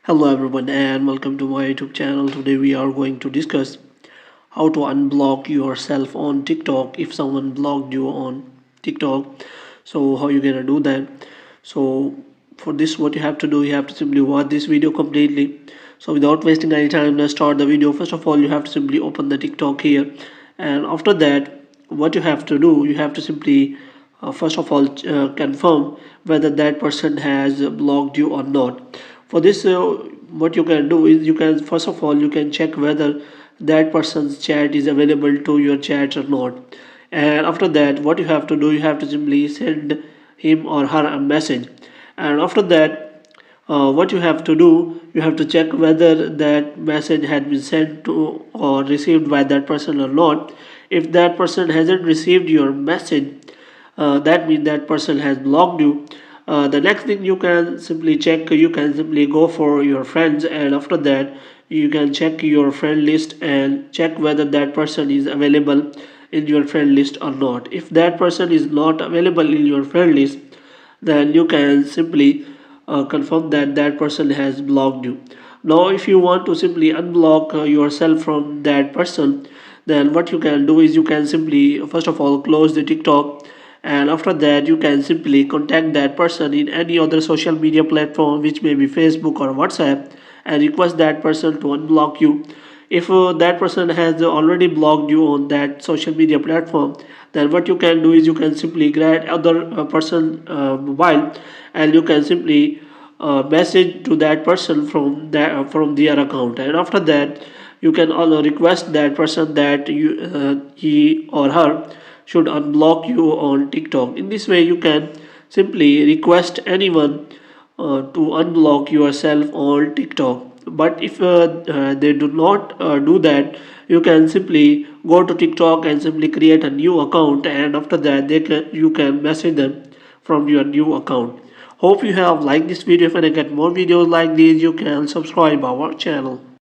Hello everyone and welcome to my YouTube channel. Today we are going to discuss how to unblock yourself on TikTok if someone blocked you on TikTok. So how you gonna do that? So for this what you have to do, you have to simply watch this video completely. So without wasting any time, let's start the video. First of all, you have to simply open the TikTok here, and after that what you have to do, you have to simply first of all confirm whether that person has blocked you or not. For this what you can do is, you can first of all you can check whether that person's chat is available to your chat or not. And after that what you have to do, you have to simply send him or her a message. And after that what you have to do, you have to check whether that message had been sent to or received by that person or not. If that person hasn't received your message, that means that person has blocked you. The next thing you can simply check, you can simply go for your friends, and after that you can check your friend list and check whether that person is available in your friend list or not. If that person is not available in your friend list, then you can simply confirm that that person has blocked you. Now if you want to simply unblock yourself from that person, then what you can do is, you can simply first of all close the TikTok, and after that you can simply contact that person in any other social media platform, which may be Facebook or WhatsApp, and request that person to unblock you. If that person has already blocked you on that social media platform, then what you can do is, you can simply grab other person mobile, and you can simply message to that person from their account. And after that you can also request that person that he or her should unblock you on TikTok. In this way you can simply request anyone to unblock yourself on TikTok. But if they do not do that, you can simply go to TikTok and simply create a new account, and after that you can message them from your new account. Hope you have liked this video. If you get more videos like these, you can subscribe our channel.